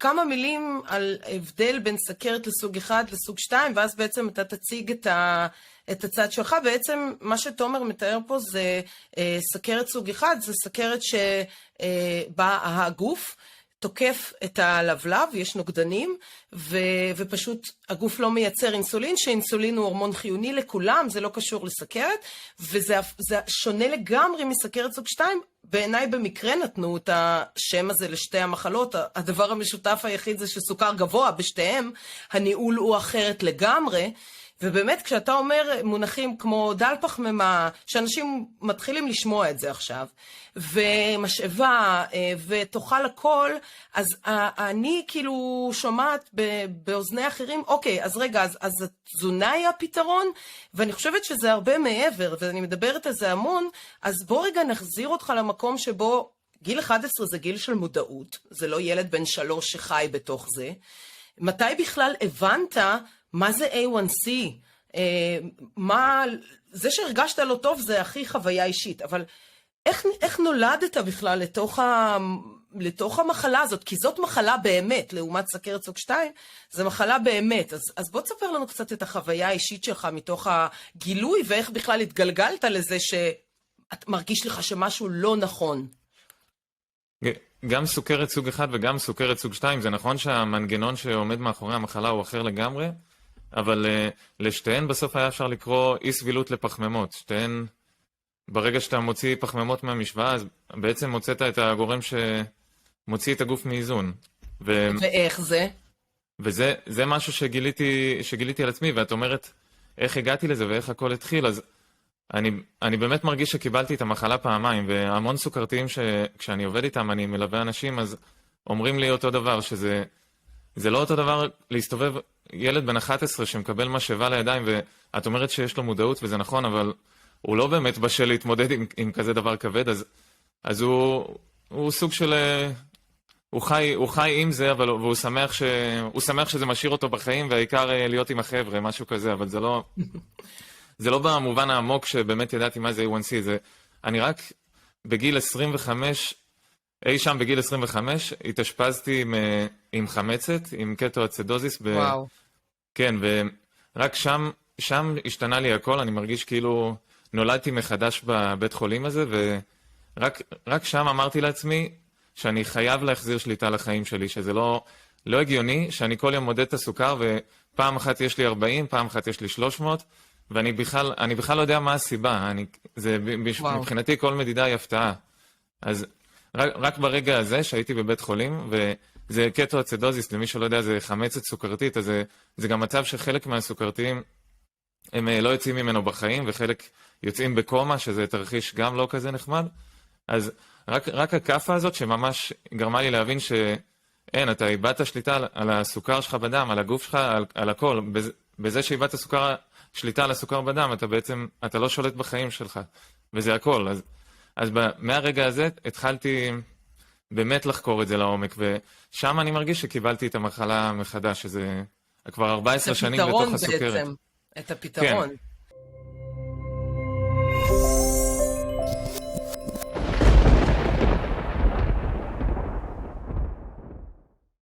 כמה מילים על הבדל בין סכרת לסוג 1 לסוג 2, ואז בעצם אתה תציג את הצד שלך. בעצם מה שתומר מתאר פה זה סכרת סוג 1, זה סכרת שבה הגוף תוקף את הלבלב, יש נוגדנים, ופשוט הגוף לא מייצר אינסולין, שאינסולין הוא הורמון חיוני לכולם, זה לא קשור לסכרת, וזה שונה לגמרי מסכרת סוג 2, בעיניי במקרה נתנו את השם הזה לשתי המחלות, הדבר המשותף היחיד זה שסוכר גבוה בשתיהם, הניהול הוא אחרת לגמרי, ובאמת כשאתה אומר מונחים כמו דל פחמימה, שאנשים מתחילים לשמוע את זה עכשיו, ומשאבה, ותאכל הכל, אז אני כאילו שומעת באוזני אחרים, אוקיי, אז רגע, אז התזונה היא הפתרון, ואני חושבת שזה הרבה מעבר, ואני מדברת על זה המון, אז בוא רגע נחזיר אותך למקום שבו גיל 11 זה גיל של מודעות, זה לא ילד בן 3 שחי בתוך זה. מתי בכלל הבנת מה זה A1C? זה שהרגשת לא טוב זה הכי חוויה אישית, אבל איך נולדת בכלל לתוך המחלה הזאת? כי זאת מחלה באמת, לעומת סכרת סוג 2, זה מחלה באמת. אז בוא תספר לנו קצת את החוויה האישית שלך מתוך הגילוי, ואיך בכלל התגלגלת לזה שאת מרגיש לך שמשהו לא נכון. גם סוכרת סוג 1 וגם סוכרת סוג 2, זה נכון שהמנגנון שעומד מאחורי המחלה הוא אחר לגמרי, אבל לשתיהן בסוף היה אפשר לקרוא אי סבילות לפחמימות. שתיהן, ברגע שאתה מוציא פחמימות מהמשוואה, אז בעצם מוצאת את הגורם שמוציא את הגוף מאיזון. ואיך זה? וזה משהו שגיליתי על עצמי, ואת אומרת, איך הגעתי לזה ואיך הכל התחיל, אז אני באמת מרגיש שקיבלתי את המחלה פעמיים, והמון סוכרתיים שכשאני עובד איתם, אני מלווה אנשים, אז אומרים לי אותו דבר, שזה לא אותו דבר להסתובב ילד בן 11 שמקבל משאבה לידיים, ואת אומרת שיש לו מודעות, וזה נכון, אבל הוא לא באמת בשל להתמודד עם כזה דבר כבד, אז הוא סוג של... הוא חי עם זה, אבל הוא שמח שזה משאיר אותו בחיים, והעיקר להיות עם החבר'ה, משהו כזה, אבל זה לא במובן העמוק שבאמת ידעתי מה זה A1C, אני רק בגיל 25, אי שם בגיל 25, התאשפזתי עם חמצת, עם קטואצידוזיס. וואו. כן, ורק שם השתנה לי הכל, אני מרגיש כאילו נולדתי מחדש בבית חולים הזה, ורק שם אמרתי לעצמי שאני חייב להחזיר שליטה לחיים שלי, שזה לא הגיוני, שאני כל יום מודד את הסוכר, ופעם אחת יש לי 40, פעם אחת יש לי 300, ואני בכלל לא יודע מה הסיבה, מבחינתי כל מדידה היא הפתעה. אז רק ברגע הזה שהייתי בבית חולים, וזה קטואצידוזיס, למי שלא יודע, זה חמצת סוכרתית, אז זה גם מצב שחלק מהסוכרתיים, הם לא יוצאים ממנו בחיים, וחלק יוצאים בקומה, שזה תרחיש גם לא כזה נחמד. אז רק הקפה הזאת שממש גרמה לי להבין שאין, אתה איבדת שליטה על הסוכר שלך בדם, על הגוף שלך, על הכל. בזה שאיבדת שליטה על הסוכר בדם, אתה לא שולט בחיים שלך, וזה הכל. אז מהרגע הזה התחלתי באמת לחקור את זה לעומק, ושם אני מרגיש שקיבלתי את המחלה מחדש, שזה כבר 14 שנים בתוך הסוכרת. את הפתרון.